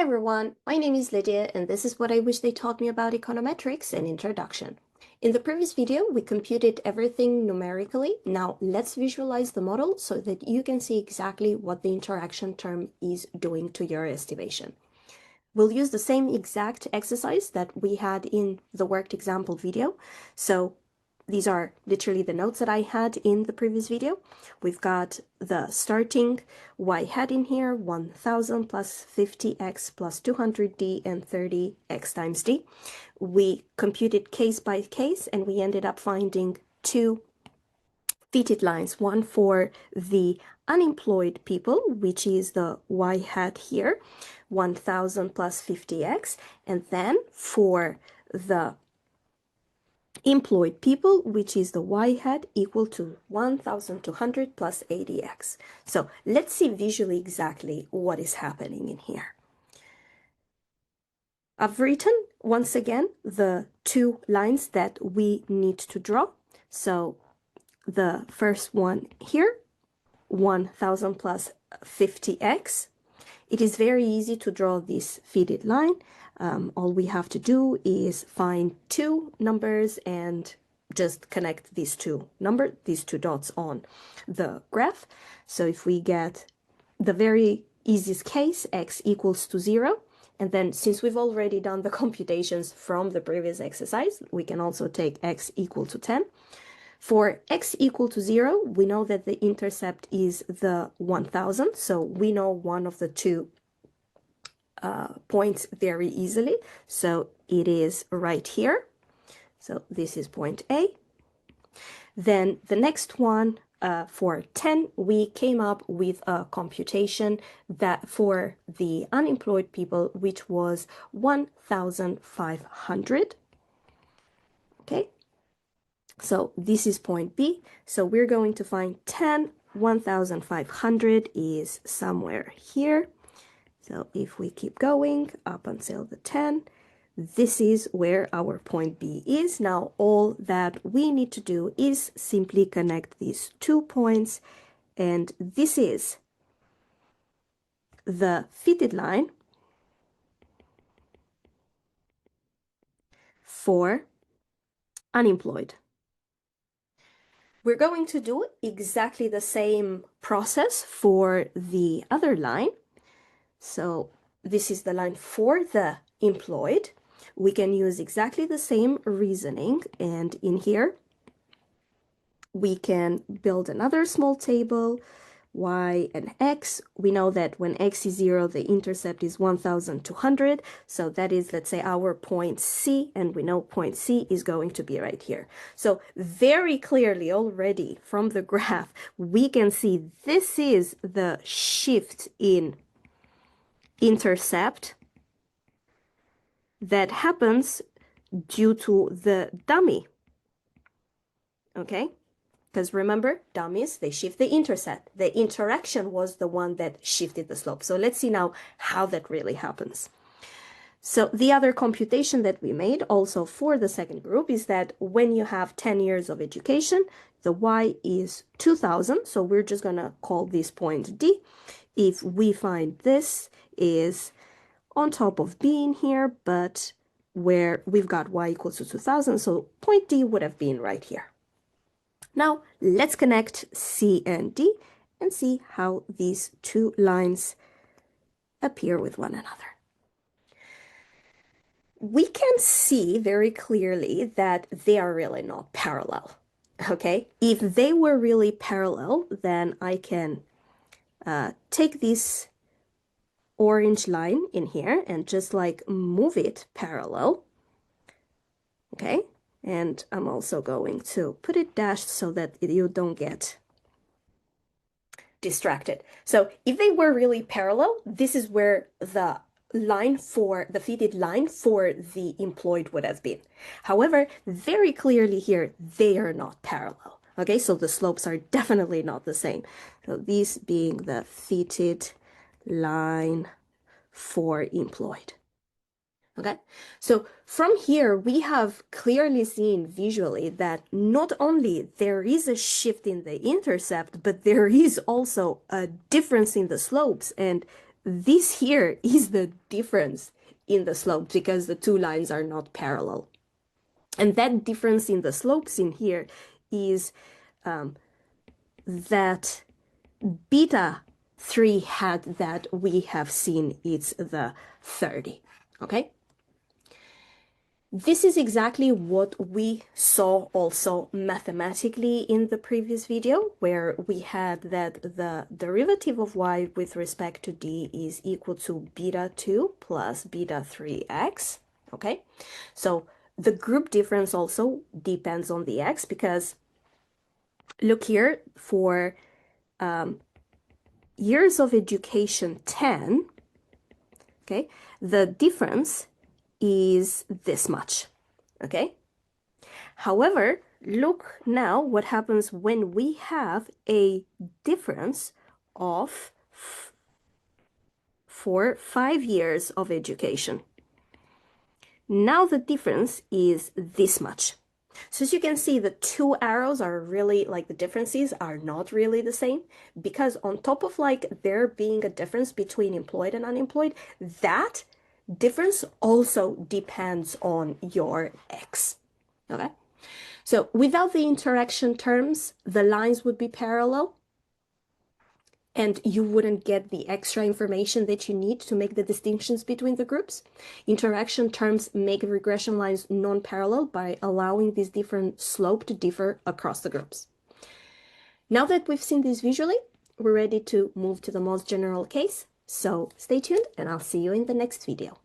Hi everyone, my name is Lydia and this is what I wish they taught me about econometrics and introduction. In the previous video, we computed everything numerically. Now let's visualize the model so that you can see exactly what the interaction term is doing to your estimation. We'll use the same exact exercise that we had in the worked example video. So these are literally the notes that I had in the previous video. We've got the starting y hat in here, 1000 plus 50x plus 200d and 30x times d. We computed case by case and we ended up finding two fitted lines, one for the unemployed people, which is the y hat here, 1000 plus 50x, and then for the employed people, which is the y hat equal to 1200 plus 80x. So let's see visually exactly what is happening in here. I've written, once again, the two lines that we need to draw. So the first one here, 1000 plus 50x. It is very easy to draw this fitted line. All we have to do is find two numbers and just connect these two dots on the graph. So if we get the very easiest case, x equals to 0, and then since we've already done the computations from the previous exercise, we can also take x equal to 10. For x equal to 0, we know that the intercept is the 1000, so we know one of the two points very easily. So it is right here. So this is point A. Then the next one, for 10, we came up with a computation that for the unemployed people, which was 1500. Okay. So this is point B. So we're going to find 10, 1500 is somewhere here. So if we keep going up until the 10, this is where our point B is. Now all that we need to do is simply connect these 2 points, and this is the fitted line for unemployed. We're going to do exactly the same process for the other line. So this is the line for the employed. We can use exactly the same reasoning, and in here we can build another small table, y and x. We know that when x is 0, the intercept is 1200, so that is, let's say, our point C, and we know point C is going to be right here. So very clearly already from the graph, we can see this is the shift in intercept that happens due to the dummy. Okay? Because remember, dummies, they shift the intercept. The interaction was the one that shifted the slope. So let's see now how that really happens. So the other computation that we made also for the second group is that when you have 10 years of education, the y is 2000. So we're just going to call this point D. If we find this is on top of B in here, but where we've got y equals to 2000, so point D would have been right here. Now let's connect C and D and see how these two lines appear with one another. We can see very clearly that they are really not parallel. Okay, if they were really parallel, then I can take this orange line in here and just like move it parallel. Okay, and I'm also going to put it dashed so that you don't get distracted. So if they were really parallel, this is where the line for the fitted line for the employed would have been. However, very clearly here, they are not parallel. Okay, so the slopes are definitely not the same. So this being the fitted line for employed. Okay, so from here, we have clearly seen visually that not only there is a shift in the intercept, but there is also a difference in the slopes. And this here is the difference in the slopes because the two lines are not parallel. And that difference in the slopes in here is that beta 3 hat that we have seen, it's the 30, okay? This is exactly what we saw also mathematically in the previous video, where we had that the derivative of y with respect to d is equal to beta 2 plus beta 3x, okay? So the group difference also depends on the x, because look here, for years of education 10, okay, the difference is this much, okay? However, look now what happens when we have a difference of for 5 years of education. Now the difference is this much. So as you can see, the two arrows are really, like, the differences are not really the same, because on top of like there being a difference between employed and unemployed, that difference also depends on your x, okay? So without the interaction terms, the lines would be parallel, and you wouldn't get the extra information that you need to make the distinctions between the groups. Interaction terms make regression lines non-parallel by allowing this different slope to differ across the groups. Now that we've seen this visually, we're ready to move to the most general case. So stay tuned, and I'll see you in the next video.